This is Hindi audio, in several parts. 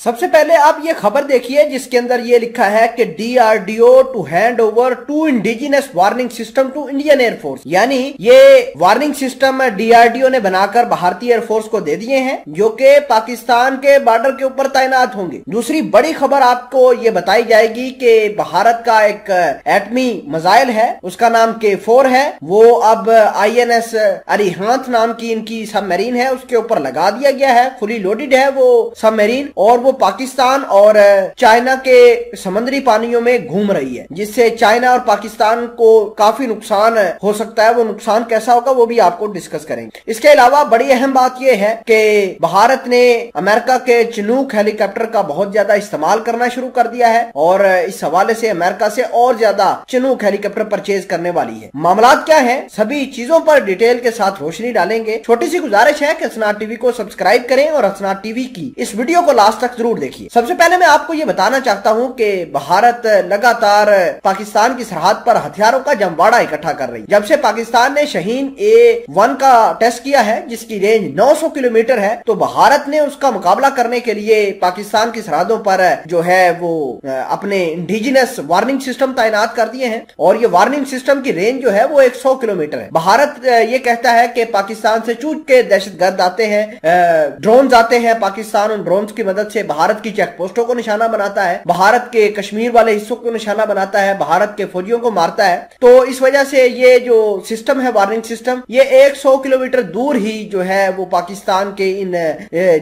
सबसे पहले आप ये खबर देखिए जिसके अंदर ये लिखा है कि DRDO to hand over 2 indigenous warning system to Indian air force, यानी ये वार्निंग सिस्टम DRDO ने बनाकर भारतीय एयरफोर्स को दे दिए हैं जो कि पाकिस्तान के बॉर्डर के ऊपर तैनात होंगे। दूसरी बड़ी खबर आपको ये बताई जाएगी कि भारत का एक एटमी मिसाइल है, उसका नाम K4 है, वो अब INS अरिहंत नाम की इनकी सबमरीन है उसके ऊपर लगा दिया गया है। फुली लोडेड है वो सबमरीन और वो पाकिस्तान और चाइना के समुद्री पानियों में घूम रही है, जिससे चाइना और पाकिस्तान को काफी नुकसान हो सकता है। वो नुकसान कैसा होगा वो भी आपको डिस्कस करेंगे। इसके अलावा बड़ी अहम बात यह है कि भारत ने अमेरिका के चिनूक हेलीकॉप्टर का बहुत ज्यादा इस्तेमाल करना शुरू कर दिया है और इस हवाले से अमेरिका से और ज्यादा चिनूक हेलीकॉप्टर परचेज करने वाली है। मामलात क्या है, सभी चीजों पर डिटेल के साथ रोशनी डालेंगे। छोटी सी गुजारिश है कि हसनात टीवी को सब्सक्राइब करें और हसनात टीवी की इस वीडियो को लास्ट तक जरूर देखिए। सबसे पहले मैं आपको ये बताना चाहता हूं कि भारत लगातार पाकिस्तान की सरहद पर हथियारों का जमवाड़ा इकट्ठा कर रही है। जब से पाकिस्तान ने शाहीन A1 का टेस्ट किया है जिसकी रेंज 900 किलोमीटर है, तो भारत ने उसका मुकाबला करने के लिए पाकिस्तान की सरहदों पर जो है वो अपने इंडिजिनस वार्निंग सिस्टम तैनात कर दिए हैं और ये वार्निंग सिस्टम की रेंज जो है वो 100 किलोमीटर है। भारत ये कहता है कि पाकिस्तान से चूक के दहशतगर्द आते हैं, ड्रोन आते हैं, पाकिस्तान उन ड्रोन की मदद से भारत की चेक पोस्टों को निशाना बनाता है, भारत के कश्मीर वाले हिस्सों को निशाना बनाता है, भारत के फौजियों को मारता है। तो इस वजह से ये जो सिस्टम है वार्निंग सिस्टम, ये 100 किलोमीटर दूर ही जो है वो पाकिस्तान के इन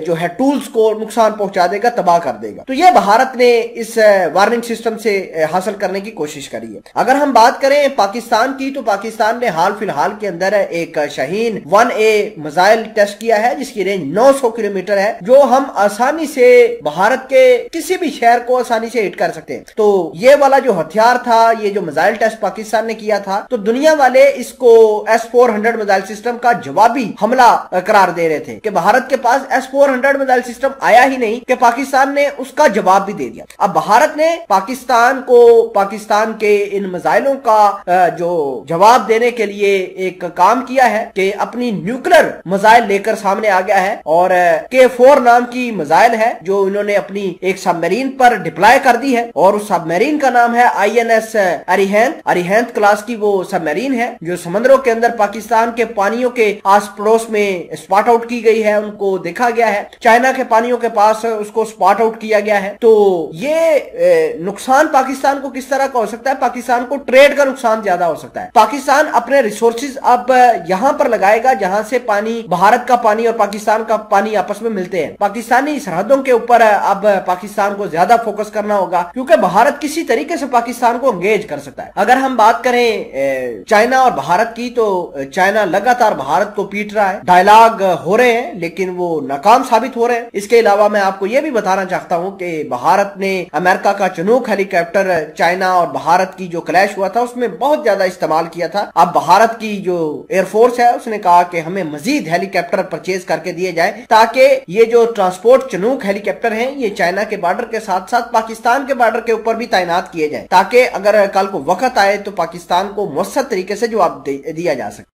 जो है टूल्स को नुकसान पहुंचा देगा, तबाह कर देगा। तो ये भारत ने इस वार्निंग सिस्टम से हासिल करने की कोशिश करी है। अगर हम बात करें पाकिस्तान की, तो पाकिस्तान ने हाल फिलहाल के अंदर एक शाहीन 1A मिसाइल टेस्ट किया है जिसकी रेंज 900 किलोमीटर है, जो हम आसानी से भारत के किसी भी शहर को आसानी से हिट कर सकते हैं। तो ये वाला जो हथियार था, ये जो मिसाइल टेस्ट पाकिस्तान ने किया था, तो दुनिया वाले इसको S-400 मिसाइल सिस्टम का जवाबी हमला करार दे रहे थे कि भारत के पास S-400 मिसाइल सिस्टम आया ही नहीं कि पाकिस्तान ने उसका जवाब भी दे दिया। अब भारत ने पाकिस्तान को पाकिस्तान के इन मिसाइलों का जो जवाब देने के लिए एक काम किया है कि अपनी न्यूक्लियर मिसाइल लेकर सामने आ गया है और K4 नाम की मिसाइल है जो इन्होंने अपनी एक सबमरीन पर डिप्लॉय कर दी है और उस सबमरीन का नाम है INS अरिहंत क्लास की वो सबमरीन है जो समुद्रों के अंदर पाकिस्तान के पानियों के आस पड़ोस में स्पॉट आउट की गई है, उनको देखा गया है। चाइना के पानियों के पास उसको स्पॉट आउट किया गया है। तो ये नुकसान पाकिस्तान को किस तरह का हो सकता है, पाकिस्तान को ट्रेड का नुकसान ज्यादा हो सकता है। पाकिस्तान अपने रिसोर्सेज अब यहां पर लगाएगा जहां से पानी, भारत का पानी और पाकिस्तान का पानी आपस में मिलते हैं। पाकिस्तानी सरहदों के ऊपर अब पाकिस्तान को ज्यादा फोकस करना होगा क्योंकि भारत किसी तरीके से पाकिस्तान को एंगेज कर सकता है। अगर हम बात करें चाइना और भारत की, तो चाइना लगातार भारत को पीट रहा है, डायलॉग हो रहे हैं लेकिन वो नाकाम साबित हो रहे हैं। इसके अलावा मैं आपको यह भी बताना चाहता हूं कि भारत ने अमेरिका का चिनूक हेलीकॉप्टर चाइना और भारत की जो क्लैश हुआ था उसमें बहुत ज्यादा इस्तेमाल किया था। अब भारत की जो एयरफोर्स है उसने कहा कि हमें मजीद हेलीकॉप्टर परचेज करके दिए जाए ताकि ये जो ट्रांसपोर्ट चिनूक हेलीकॉप्टर हैं ये चाइना के बॉर्डर के साथ साथ पाकिस्तान के बॉर्डर के ऊपर भी तैनात किए जाए ताकि अगर कल को वक्त आए तो पाकिस्तान को मुअस्सर तरीके से जवाब दिया जा सके।